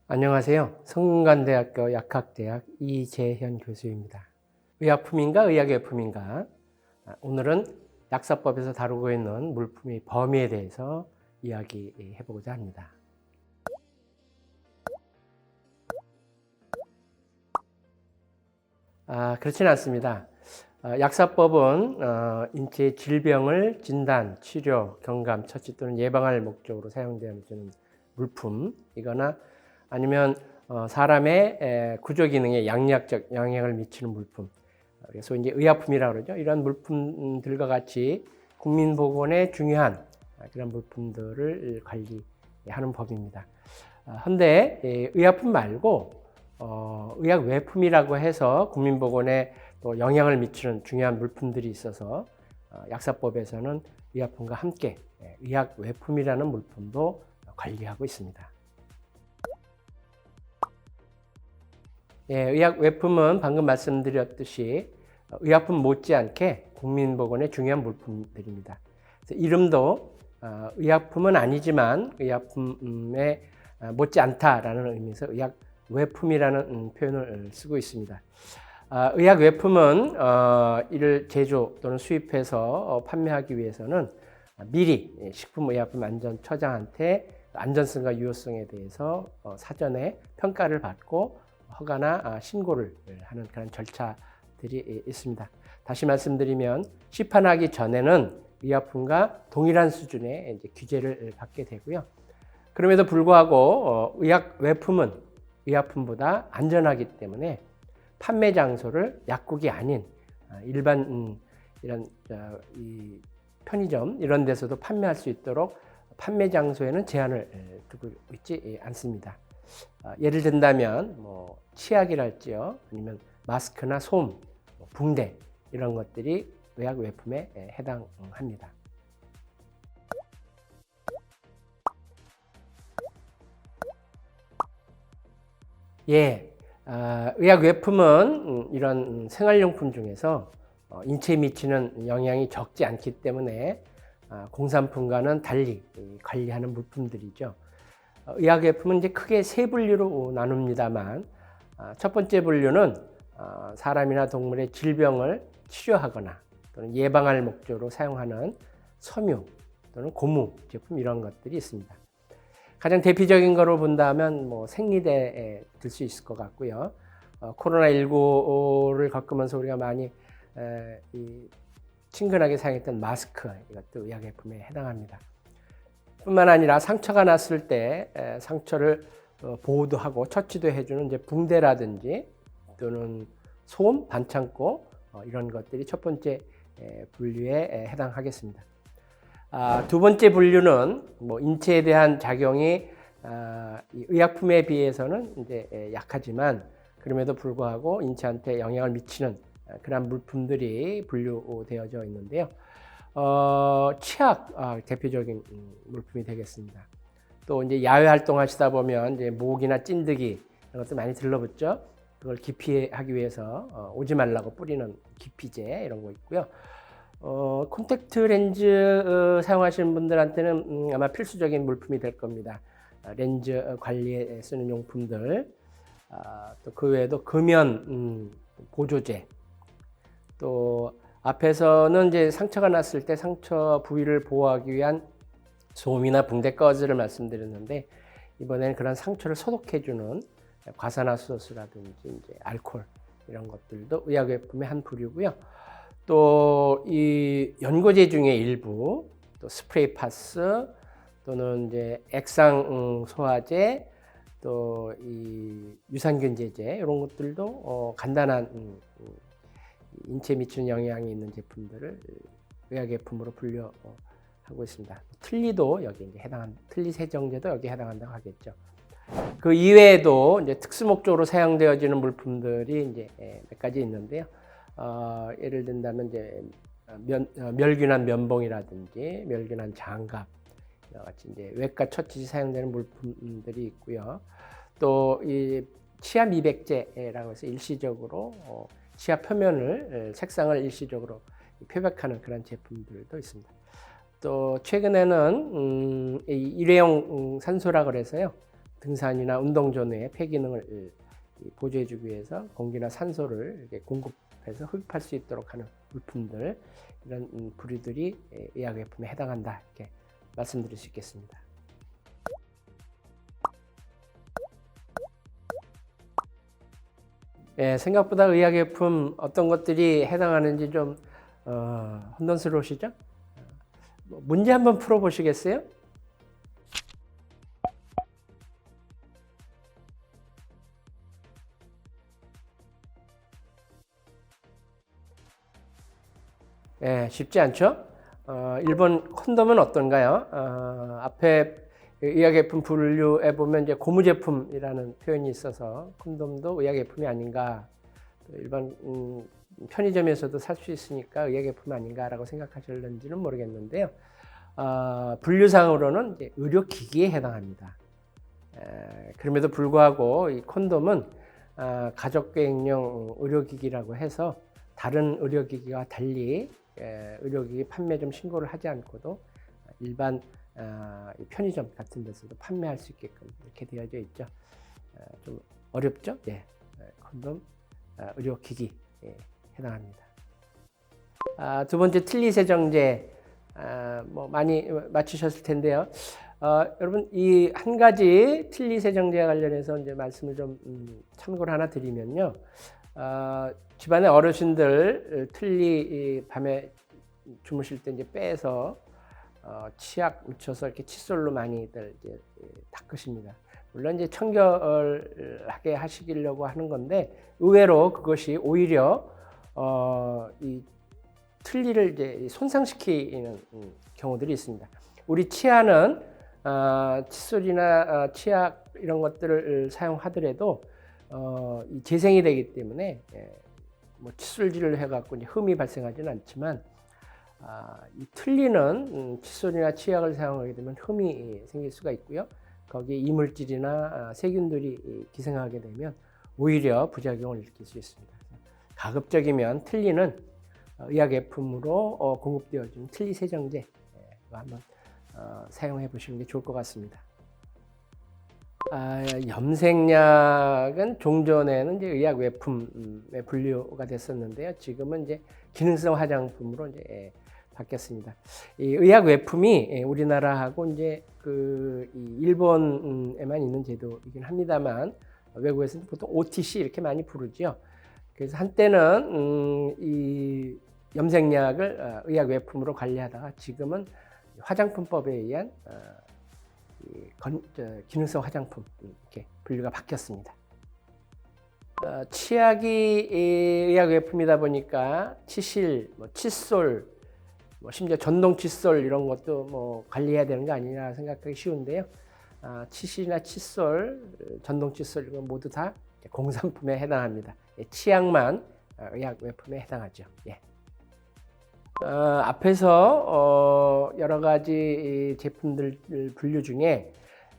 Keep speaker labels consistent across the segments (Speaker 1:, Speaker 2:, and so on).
Speaker 1: 안녕하세요. 성균관대학교 약학대학 이재현 교수입니다. 의약품인가 의약외품인가? 오늘은 약사법에서 다루고 있는 물품의 범위에 대해서 이야기해 보고자 합니다. 그렇지는 않습니다. 약사법은 인체의 질병을 진단, 치료, 경감, 처치 또는 예방할 목적으로 사용되는 물품이거나 아니면 사람의 구조 기능에 양리학적 영향을 미치는 물품, 그래서 이제 의약품이라고 그러죠. 이런 물품들과 같이 국민보건에 중요한 그런 물품들을 관리하는 법입니다. 현대 의약품 말고 의약외품이라고 해서 국민보건에 또 영향을 미치는 중요한 물품들이 있어서 약사법에서는 의약품과 함께 의약외품이라는 물품도 관리하고 있습니다. 의약외품은 방금 말씀드렸듯이 의약품 못지않게 국민보건에 중요한 물품들입니다. 이름도 의약품은 아니지만 의약품에 못지않다라는 의미에서 의약외품이라는 표현을 쓰고 있습니다. 의약외품은 이를 제조 또는 수입해서 판매하기 위해서는 미리 식품의약품안전처장한테 안전성과 유효성에 대해서 사전에 평가를 받고 허가나 신고를 하는 그런 절차들이 있습니다. 다시 말씀드리면 시판하기 전에는 의약품과 동일한 수준의 이제 규제를 받게 되고요. 그럼에도 불구하고 의약외품은 의약품보다 안전하기 때문에 판매 장소를 약국이 아닌 일반 이런 이 편의점 이런 데서도 판매할 수 있도록 판매 장소에는 제한을 두고 있지 않습니다. 예를 든다면 뭐 치약이랄지요, 아니면 마스크나 솜, 붕대 이런 것들이 의약외품에 해당합니다. 의약외품은 이런 생활용품 중에서 인체에 미치는 영향이 적지 않기 때문에 공산품과는 달리 관리하는 물품들이죠. 의약외품은 이제 크게 세 분류로 나눕니다만, 첫 번째 분류는 사람이나 동물의 질병을 치료하거나 또는 예방할 목적으로 사용하는 섬유 또는 고무 제품 이런 것들이 있습니다. 가장 대표적인 거로 본다면 뭐 생리대에 들 수 있을 것 같고요. 코로나19를 겪으면서 우리가 많이 친근하게 사용했던 마스크, 이것도 의약외품에 해당합니다. 뿐만 아니라 상처가 났을 때 상처를 보호도 하고 처치도 해주는 이제 붕대라든지 또는 솜, 반창고 이런 것들이 첫 번째 분류에 해당하겠습니다. 두 번째 분류는 뭐 인체에 대한 작용이 의약품에 비해서는 이제 약하지만 그럼에도 불구하고 인체한테 영향을 미치는 그런 물품들이 분류되어져 있는데요. 치약 대표적인 물품이 되겠습니다. 또 이제 야외 활동하시다 보면 이제 모기나 찐득이 이런 것도 많이 들러붙죠. 그걸 기피하기 위해서 오지 말라고 뿌리는 기피제 이런 거 있고요. 콘택트 렌즈 사용하시는 분들한테는 아마 필수적인 물품이 될 겁니다. 렌즈 관리에 쓰는 용품들, 또 그 외에도 금연 보조제, 또 앞에서는 이제 상처가 났을 때 상처 부위를 보호하기 위한 솜이나 붕대 꺼즈를 말씀드렸는데, 이번에는 그런 상처를 소독해주는 과산화수소수라든지 이제 알코올 이런 것들도 의약외품의 한 부류고요. 또 이 연고제 중에 일부, 또 스프레이 파스 또는 이제 액상 소화제, 또 이 유산균 제제 이런 것들도 간단한 인체에 미치는 영향이 있는 제품들을 의약외품으로 분류하고 있습니다. 틀니도 여기 이제 틀니 세정제도 여기 해당한다고 하겠죠. 그 이외에도 이제 특수 목적으로 사용되어지는 물품들이 이제 몇 가지 있는데요. 예를 든다면 이제 멸균한 면봉이라든지 멸균한 장갑, 이와 같이 이제 외과 처치 시 사용되는 물품들이 있고요. 또 이 치아 미백제라고 해서 일시적으로 치아 표면을 색상을 일시적으로 표백하는 그런 제품들도 있습니다. 또 최근에는 일회용 산소라 그래서요. 등산이나 운동 전후에 폐 기능을 보조해주기 위해서 공기나 산소를 이렇게 공급해서 흡입할 수 있도록 하는 물품들, 이런 부류들이 의약외품에 해당한다, 이렇게 말씀드릴 수 있겠습니다. 생각보다 의약외품 어떤 것들이 해당하는지 좀 혼돈스러우시죠? 문제 한번 풀어보시겠어요? 쉽지 않죠? 1번 콘돔은 어떤가요? 앞에 의약외품 분류에 보면 이제 고무제품이라는 표현이 있어서 콘돔도 의약외품이 아닌가, 일반 편의점에서도 살 수 있으니까 의약외품 아닌가라고 생각하실는지는 모르겠는데요. 분류상으로는 이제 의료기기에 해당합니다. 그럼에도 불구하고 이 콘돔은 가족계획용 의료기기라고 해서 다른 의료기기와 달리 의료기기 판매점 신고를 하지 않고도 일반 편의점 같은 데서도 판매할 수 있게끔 이렇게 되어져 있죠. 좀 어렵죠? 콘돔 의료기기에 해당합니다. 두 번째, 틀니세정제, 뭐 많이 맞추셨을 텐데요. 여러분, 이 한 가지 틀니세정제와 관련해서 이제 말씀을 좀 참고를 하나 드리면요. 집안의 어르신들 틀니 밤에 주무실 때 이제 빼서 치약 묻혀서 이렇게 칫솔로 많이들 이제 닦으십니다. 물론 이제 청결하게 하시려고 하는 건데, 의외로 그것이 오히려 이 틀니를 이제 손상시키는 경우들이 있습니다. 우리 치아는 칫솔이나 치약 이런 것들을 사용하더라도 이 재생이 되기 때문에 뭐 칫솔질을 해갖고 이제 흠이 발생하지는 않지만, 이 틀니는 칫솔이나 치약을 사용하게 되면 흠이 생길 수가 있고요. 거기에 이물질이나 세균들이 기생하게 되면 오히려 부작용을 일으킬 수 있습니다. 가급적이면 틀니는 의약외품으로 공급되어지는 틀니세정제 한번 사용해 보시는 게 좋을 것 같습니다. 염색약은 종전에는 이제 의약외품에 분류가 됐었는데요. 지금은 이제 기능성 화장품으로 이제 바뀌었습니다. 이 의약외품이 우리나라하고 이제 이 일본에만 있는 제도이긴 합니다만, 외국에서는 보통 OTC 이렇게 많이 부르죠. 그래서 한때는 이 염색약을 의약외품으로 관리하다가 지금은 화장품법에 의한 기능성 화장품 이렇게 분류가 바뀌었습니다. 치약이 의약외품이다 보니까 치실, 칫솔, 심지어 전동 칫솔 이런 것도 뭐 관리해야 되는 거 아니냐 생각하기 쉬운데요. 치실이나 칫솔, 전동 칫솔 이건 모두 다 공산품에 해당합니다. 치약만 의약외품에 해당하죠. 앞에서 여러 가지 제품들 분류 중에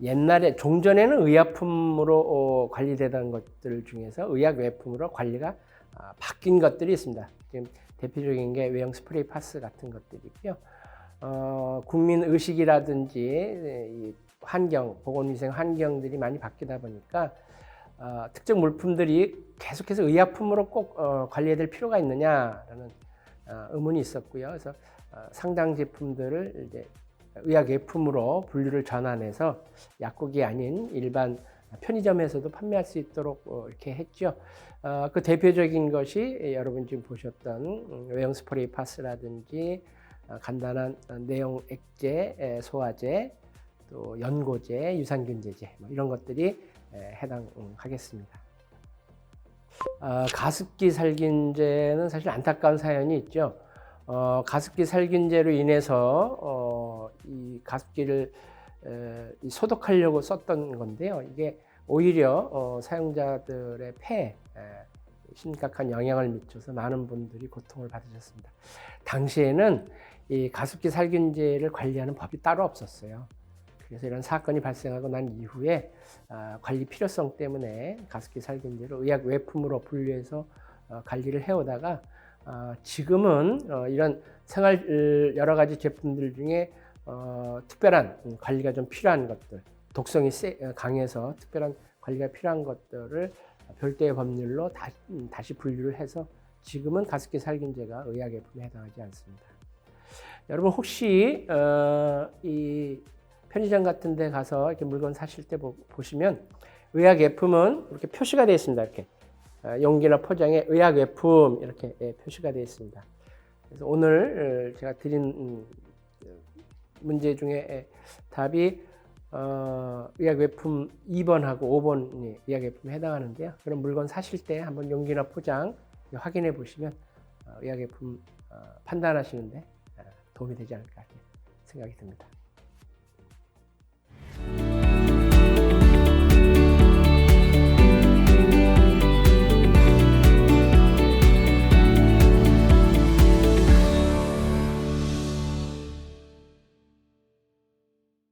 Speaker 1: 옛날에 종전에는 의약품으로 관리되던 것들 중에서 의약외품으로 관리가 바뀐 것들이 있습니다. 지금 대표적인 게 외형 스프레이 파스 같은 것들이고요. 국민 의식이라든지 환경, 보건위생 환경들이 많이 바뀌다 보니까 특정 물품들이 계속해서 의약품으로 꼭 관리해야 될 필요가 있느냐라는 의문이 있었고요. 그래서 상당 제품들을 이제 의약외품으로 분류를 전환해서 약국이 아닌 일반 편의점에서도 판매할 수 있도록 이렇게 했죠. 그 대표적인 것이 여러분 지금 보셨던 외형 스프레이 파스라든지 간단한 내용 액제, 소화제, 또 연고제, 유산균제제 이런 것들이 해당하겠습니다. 가습기 살균제는 사실 안타까운 사연이 있죠. 가습기 살균제로 인해서 이 가습기를 소독하려고 썼던 건데요. 이게 오히려 사용자들의 폐에 심각한 영향을 미쳐서 많은 분들이 고통을 받으셨습니다. 당시에는 이 가습기 살균제를 관리하는 법이 따로 없었어요. 그래서 이런 사건이 발생하고 난 이후에 관리 필요성 때문에 가습기 살균제를 의약외품으로 분류해서 관리를 해오다가 지금은 이런 생활 여러 가지 제품들 중에 특별한 관리가 좀 필요한 것들, 독성이 강해서 특별한 관리가 필요한 것들을 별도의 법률로 다시 분류를 해서 지금은 가습기 살균제가 의약외품에 해당하지 않습니다. 여러분 혹시 이 편의점 같은 데 가서 이렇게 물건 사실 때 보시면 의약외품은 이렇게 표시가 되어 있습니다. 이렇게 용기나 포장에 의약외품 이렇게 표시가 되어 있습니다. 그래서 오늘 제가 드린 문제 중에 답이 의약외품 2번하고 5번이 의약외품에 해당하는데요. 그런 물건 사실 때 한번 용기나 포장 확인해 보시면 의약외품 판단하시는데 도움이 되지 않을까 생각이 듭니다.